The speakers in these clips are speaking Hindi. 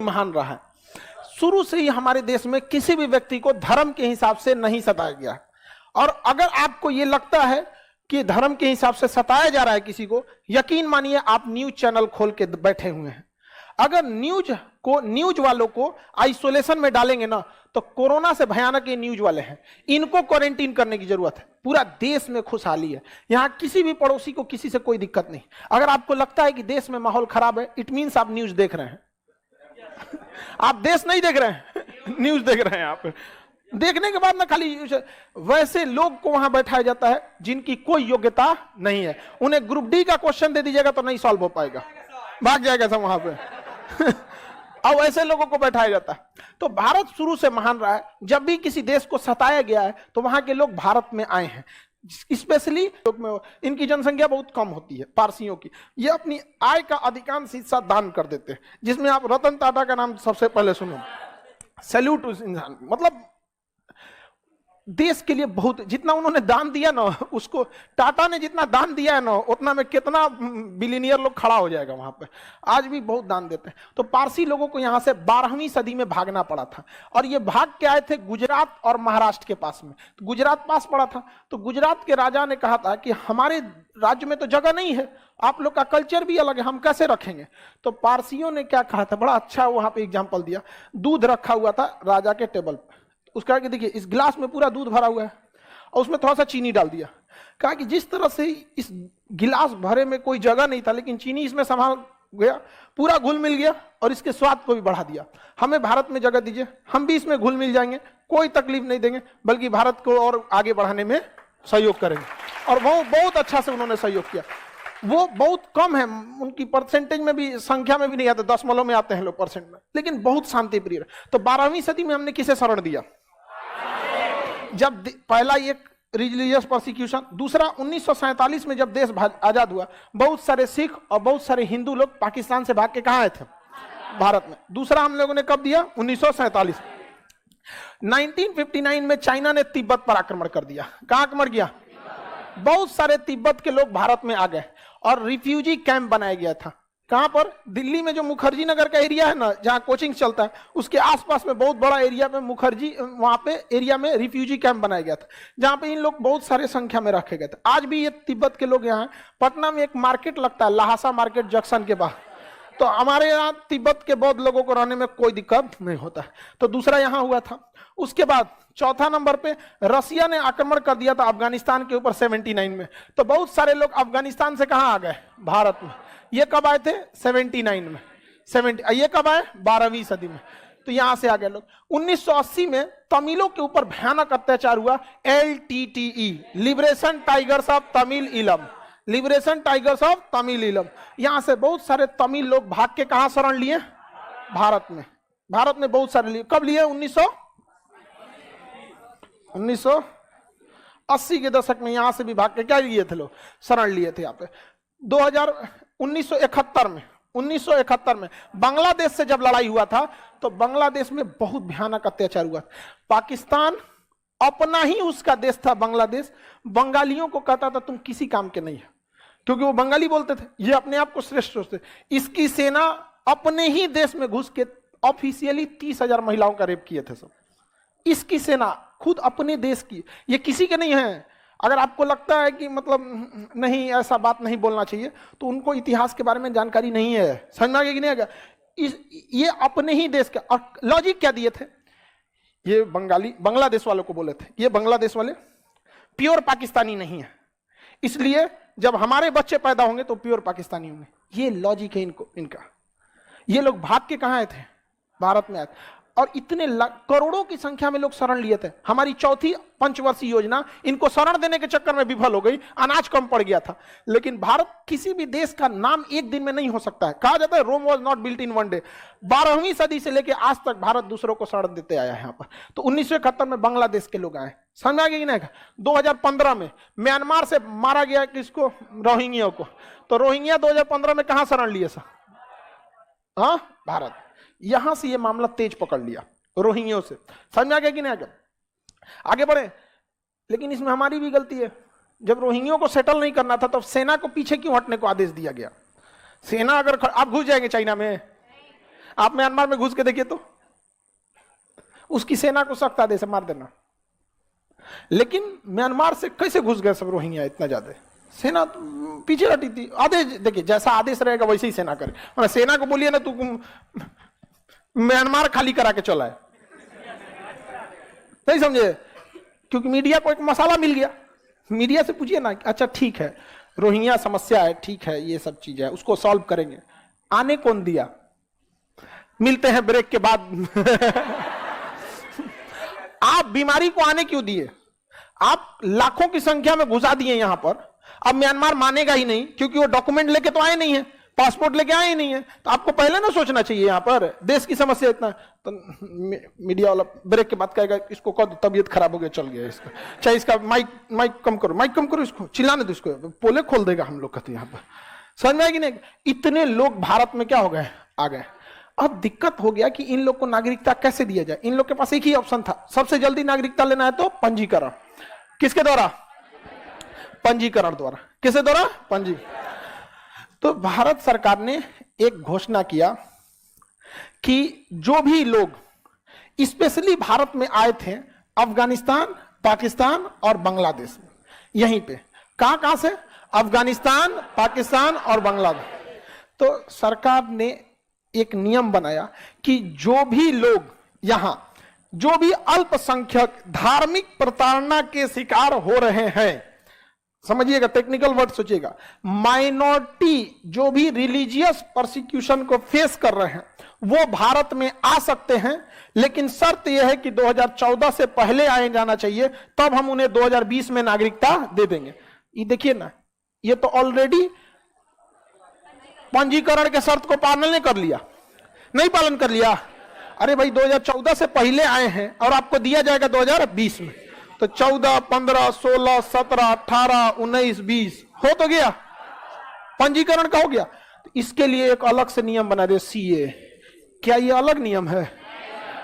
महान रहा है। शुरू से ही हमारे देश में किसी भी व्यक्ति को धर्म के हिसाब से नहीं सताया गया। और अगर आपको यह लगता है कि धर्म के हिसाब से सताया जा रहा है किसी को, यकीन मानिए आप न्यूज चैनल खोल के बैठे हुए हैं। अगर न्यूज वालों को आइसोलेशन में डालेंगे ना, तो कोरोना से भयानक ये न्यूज वाले हैं, इनको क्वारंटीन करने की जरूरत है। पूरा देश में खुशहाली है, यहां किसी भी पड़ोसी को किसी से कोई दिक्कत नहीं। अगर आपको लगता है कि देश में माहौल खराब है, इट मीन्स आप न्यूज देख रहे हैं। आप देश नहीं देख रहे हैं, न्यूज देख रहे हैं। आप देखने के बाद ना खाली वैसे लोग को वहां बैठाया जाता है जिनकी कोई योग्यता नहीं है। उन्हें ग्रुप डी का क्वेश्चन दे दीजिएगा तो नहीं सॉल्व हो पाएगा, भाग जाएगा सब वहां पे। अब ऐसे लोगों को बैठाया जाता है। तो भारत शुरू से महान रहा है। जब भी किसी देश को सताया गया है तो वहां के लोग भारत में आए हैं। स्पेशली इनकी जनसंख्या बहुत कम होती है, पारसियों की। ये अपनी आय का अधिकांश हिस्सा दान कर देते हैं, जिसमें आप रतन टाटा का नाम सबसे पहले सुनो। सैल्यूट उस इंसान, मतलब देश के लिए बहुत, जितना उन्होंने दान दिया ना, उसको टाटा ने जितना दान दिया है ना, उतना में कितना बिलियनियर लोग खड़ा हो जाएगा वहां पे। आज भी बहुत दान देते हैं। तो पारसी लोगों को यहां से 12वीं सदी में भागना पड़ा था, और ये भाग के आए थे गुजरात और महाराष्ट्र के पास में। तो गुजरात पास पड़ा था, तो गुजरात के राजा ने कहा था कि हमारे राज्य में तो जगह नहीं है, आप लोग का कल्चर भी अलग है, हम कैसे रखेंगे। तो पारसियों ने क्या कहा था, बड़ा अच्छा वहां पे एग्जाम्पल दिया। दूध रखा हुआ था राजा के टेबल पर, उसका कि देखिए इस गिलास में पूरा दूध भरा हुआ है और उसमें थोड़ा सा चीनी डाल दिया। कहा कि जिस तरह से इस गिलास भरे में कोई जगह नहीं था, लेकिन चीनी इसमें संभाल गया, पूरा घुल मिल गया और इसके स्वाद को भी बढ़ा दिया। हमें भारत में जगह दीजिए, हम भी इसमें घुल मिल जाएंगे, कोई तकलीफ नहीं देंगे, बल्कि भारत को और आगे बढ़ाने में सहयोग करेंगे। और वो बहुत अच्छा से उन्होंने सहयोग किया। वो बहुत कम है, उनकी परसेंटेज में भी, संख्या में भी नहीं आते, दशमलव में आते हैं लोग परसेंट में, लेकिन बहुत शांति प्रिय। तो 12वीं सदी में हमने किसे शरण दिया? जब पहला एक रिलीजियस प्रोसिक्यूशन, दूसरा 1947 में जब देश आजाद हुआ, बहुत सारे सिख और बहुत सारे हिंदू लोग पाकिस्तान से भाग के कहां आए थे? भारत में। दूसरा हम लोगों ने कब दिया? 1947। 1959 में चाइना ने तिब्बत पर आक्रमण कर दिया। कहां आक्रमण किया? बहुत सारे तिब्बत के लोग भारत में आ गए और रिफ्यूजी कैंप बनाया गया था। कहां पर? दिल्ली में जो मुखर्जी नगर का एरिया है ना, जहां कोचिंग चलता है, उसके आसपास में बहुत बड़ा एरिया में मुखर्जी, वहां पे एरिया में रिफ्यूजी कैंप बनाया गया था, जहां पे इन लोग बहुत सारे संख्या में रखे गए थे। आज भी ये तिब्बत के लोग यहाँ। पटना में एक मार्केट लगता है, लहासा मार्केट जंक्शन के बाहर, तो हमारे यहाँ तिब्बत के बौद्ध लोगों को रहने में कोई दिक्कत नहीं होता है। तो दूसरा यहाँ हुआ था। उसके बाद चौथा नंबर पे रसिया ने आक्रमण कर दिया था अफगानिस्तान के ऊपर 79 में। तो बहुत सारे लोग अफगानिस्तान से कहां आ गए? भारत में। ये कब आए थे? 79 में। ये कब आए? 12वीं सदी में। तो यहां से आ गए लोग। 1980 में तमिलों के ऊपर भयानक अत्याचार हुआ। LTTE, liberation tigers of Tamil इलम, लिबरेशन टाइगर्स ऑफ तमिल इलम। यहां से बहुत सारे तमिल लोग भाग के कहां शरण लिए? भारत में। भारत में बहुत सारे लिए। कब लिए? 1980 के दशक में यहां से भी भाग के क्या लिए थे लोग? शरण लिए थे यहाँ पे। 1971 में बांग्लादेश से जब लड़ाई हुआ था, तो बांग्लादेश में बहुत भयानक अत्याचार हुआ। पाकिस्तान अपना ही उसका देश था बांग्लादेश, बंगालियों को कहता था तुम किसी काम के नहीं है, क्योंकि वो बंगाली बोलते थे, ये अपने आप को श्रेष्ठ सोचते। इसकी सेना अपने ही देश में घुस के ऑफिशियली 30,000 महिलाओं का रेप किए थे सब। इसकी सेना खुद अपने देश की, ये किसी के नहीं है। अगर आपको लगता है कि मतलब नहीं, ऐसा बात नहीं बोलना चाहिए, तो उनको इतिहास के बारे में जानकारी नहीं है। समझ में आ गया कि नहीं आ गया? ये अपने ही देश का। और लॉजिक क्या दिए थे? ये बांग्लादेश वालों को बोले थे, ये बांग्लादेश वाले प्योर पाकिस्तानी नहीं है, इसलिए जब हमारे बच्चे पैदा होंगे तो प्योर पाकिस्तानी होंगे। ये लॉजिक है इनका। ये लोग भाग के कहां आए थे? भारत में आए थे। और इतने करोड़ों की संख्या में लोग शरण लिए थे। हमारी चौथी पंचवर्षीय योजना इनको शरण देने के चक्कर में विफल हो गई, अनाज कम पड़ गया था। लेकिन भारत किसी भी देश का नाम एक दिन में नहीं हो सकता है। कहा जाता है Rome was not built in one day. 12वीं सदी से लेकर आज तक भारत दूसरों को शरण देते आया है यहाँ पर। तो 1971 में बांग्लादेश के लोग आए। समझ आ गया कि नहीं? 2015 में म्यांमार से मारा गया किसको? रोहिंग्या को। तो रोहिंग्या 2015 में कहां शरण लिए सर? हाँ, भारत। यहां से ये मामला तेज पकड़ लिया रोहिंग्यों से। समझ में आ गया कि नहीं? आगे बढ़े। लेकिन इसमें हमारी भी गलती है। जब रोहिंग्यों को सेटल नहीं करना था तो सेना को पीछे क्यों हटने को आदेश दिया गया? सेना अगर आप घुस जाएंगे चाइना में, आप म्यांमार में घुस के देखिए तो उसकी सेना को सख्त आदेश से मार देना। लेकिन म्यांमार से कैसे घुस गए सब रोहिंग्या इतना ज्यादा? सेना पीछे हटी थी। आदेश देखिए, जैसा आदेश रहेगा वैसे ही सेना करे। और सेना को बोलिए ना तू म्यांमार खाली करा के चला है, नहीं समझे? क्योंकि मीडिया को एक मसाला मिल गया। मीडिया से पूछिए ना, अच्छा ठीक है रोहिंग्या समस्या है, ठीक है ये सब चीज है, उसको सॉल्व करेंगे। आने कौन दिया? मिलते हैं ब्रेक के बाद। आप बीमारी को आने क्यों दिए? आप लाखों की संख्या में घुसा दिए यहां पर। अब म्यांमार मानेगा ही नहीं, क्योंकि वो डॉक्यूमेंट लेके तो आए नहीं है, पासपोर्ट लेके आए ही नहीं है। तो आपको पहले ना सोचना चाहिए, यहां पर देश की समस्या इतना। तो मीडिया वाला ब्रेक के बाद कहेगा इसको कह दो तबीयत खराब हो गया, चल गया इसका, चाहे इसका माइक कम करो, इसको चिल्लाने दो, इसको पोले खोल देगा हम लोग कहते। यहां पर समझ में आएगी नहीं? इतने लोग भारत में क्या हो गए, आ गए। अब दिक्कत हो गया कि इन लोग को नागरिकता कैसे दिया जाए। इन लोग के पास एक ही ऑप्शन था, सबसे जल्दी नागरिकता लेना है तो पंजीकरण। किसके द्वारा? पंजीकरण द्वारा। किसके द्वारा? पंजी। तो भारत सरकार ने एक घोषणा किया कि जो भी लोग स्पेशली भारत में आए थे अफगानिस्तान, पाकिस्तान और बांग्लादेश में, यहीं पे कहां से? अफगानिस्तान, पाकिस्तान और बांग्लादेश। तो सरकार ने एक नियम बनाया कि जो भी लोग यहां, जो भी अल्पसंख्यक धार्मिक प्रताड़ना के शिकार हो रहे हैं, समझिएगा, टेक्निकल वर्ड सोचिएगा, माइनॉरिटी जो भी रिलीजियस परसिक्यूशन को फेस कर रहे हैं वो भारत में आ सकते हैं। लेकिन शर्त यह है कि 2014 से पहले आए जाना चाहिए, तब हम उन्हें 2020 में नागरिकता दे देंगे। ये देखिए ना, ये तो ऑलरेडी पंजीकरण के शर्त को पालन नहीं कर लिया, नहीं पालन कर लिया। अरे भाई 2014 से पहले आए हैं और आपको दिया जाएगा 2020 में, तो 14, 15, 16, 17, 18, 19, 20 हो तो गया, पंजीकरण का हो गया। तो इसके लिए एक अलग से नियम बना दे, सीए। क्या ये अलग नियम है?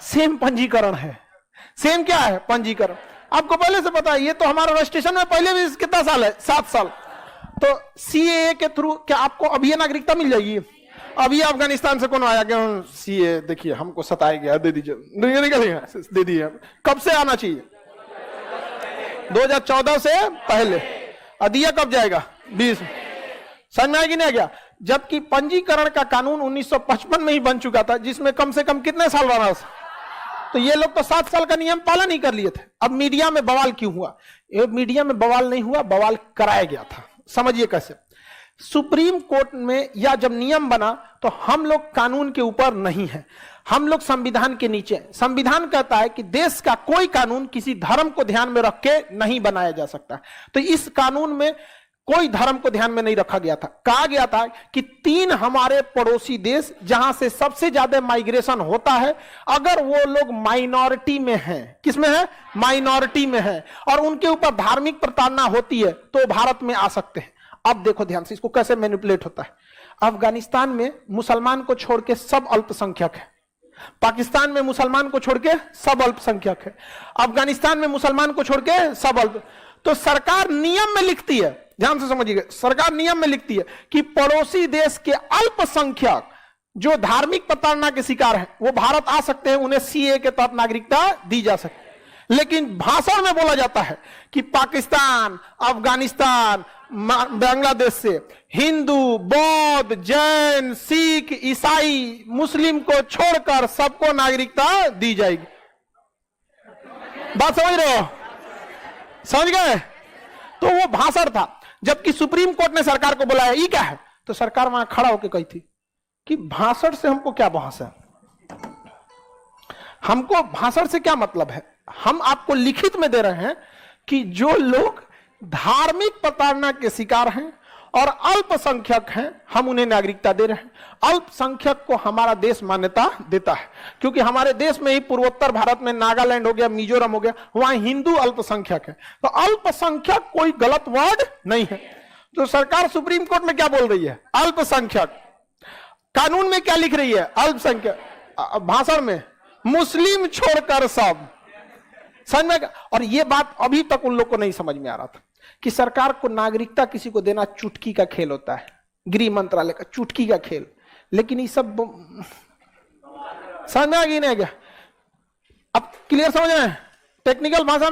सेम पंजीकरण है। सेम क्या है? पंजीकरण। आपको पहले से पता है, ये तो हमारा रजिस्ट्रेशन में पहले भी कितना साल है? 7 साल। तो सीए के थ्रू क्या आपको अभी नागरिकता मिल जाएगी? अभी अफगानिस्तान से कौन आया कि सीए देखिए हमको सताया गया, दे दीजिए, दे दिए। कब से आना चाहिए? 2014 से पहले। दिया कब जाएगा? 20। समझ में आएगी नहीं गया? जबकि पंजीकरण का कानून 1955 में ही बन चुका था, जिसमें कम से कम कितने साल बना? तो ये लोग तो 7 साल का नियम पालन ही कर लिए थे। अब मीडिया में बवाल क्यों हुआ? ये मीडिया में बवाल नहीं हुआ, बवाल कराया गया था। समझिए कैसे। सुप्रीम कोर्ट में या जब नियम बना तो हम लोग कानून के ऊपर नहीं है, हम लोग संविधान के नीचे। संविधान कहता है कि देश का कोई कानून किसी धर्म को ध्यान में रख के नहीं बनाया जा सकता। तो इस कानून में कोई धर्म को ध्यान में नहीं रखा गया था। कहा गया था कि 3 हमारे पड़ोसी देश जहां से सबसे ज्यादा माइग्रेशन होता है, अगर वो लोग माइनॉरिटी में हैं, किसमें है? माइनॉरिटी में है, और उनके ऊपर धार्मिक प्रताड़ना होती है तो भारत में आ सकते हैं। अब देखो ध्यान से इसको कैसे मैनिपुलेट होता है। अफगानिस्तान में मुसलमान को छोड़ के सब अल्पसंख्यक है, पाकिस्तान में मुसलमान को छोड़ के सब अल्पसंख्यक है, अफगानिस्तान में मुसलमान को छोड़ के सब अल्प। तो सरकार नियम में लिखती है, ध्यान से समझिएगा, सरकार नियम में लिखती है कि पड़ोसी देश के अल्पसंख्यक जो धार्मिक प्रताड़ना के शिकार हैं वो भारत आ सकते हैं, उन्हें सीए के तहत नागरिकता दी जा सकती है। लेकिन भाषण में बोला जाता है कि पाकिस्तान, अफगानिस्तान, बांग्लादेश से हिंदू, बौद्ध, जैन, सिख, ईसाई, मुस्लिम को छोड़कर सबको नागरिकता दी जाएगी। बात समझ रहे हो? समझ गए? तो वो भाषण था। जबकि सुप्रीम कोर्ट ने सरकार को बुलाया, ये क्या है? तो सरकार वहां खड़ा होकर कही थी कि भाषण से हमको क्या बहस है, हमको भाषण से क्या मतलब है, हम आपको लिखित में दे रहे हैं कि जो लोग धार्मिक प्रताड़ना के शिकार हैं और अल्पसंख्यक हैं हम उन्हें नागरिकता दे रहे हैं। अल्पसंख्यक को हमारा देश मान्यता देता है, क्योंकि हमारे देश में ही पूर्वोत्तर भारत में नागालैंड हो गया, मिजोरम हो गया, वहां हिंदू अल्पसंख्यक है। तो अल्पसंख्यक कोई गलत वर्ड नहीं है। तो सरकार सुप्रीम कोर्ट में क्या बोल रही है? अल्पसंख्यक। कानून में क्या लिख रही है? अल्पसंख्यक। भाषण में मुस्लिम छोड़कर सब। समझ में? और यह बात अभी तक उन लोग को नहीं समझ में आ रहा था कि सरकार को नागरिकता किसी को देना चुटकी का खेल होता है, गृह मंत्रालय का चुटकी का खेल। लेकिन ये सब समझ में आ गई नहीं क्या? अब क्लियर समझ रहे हैं? टेक्निकल भाषा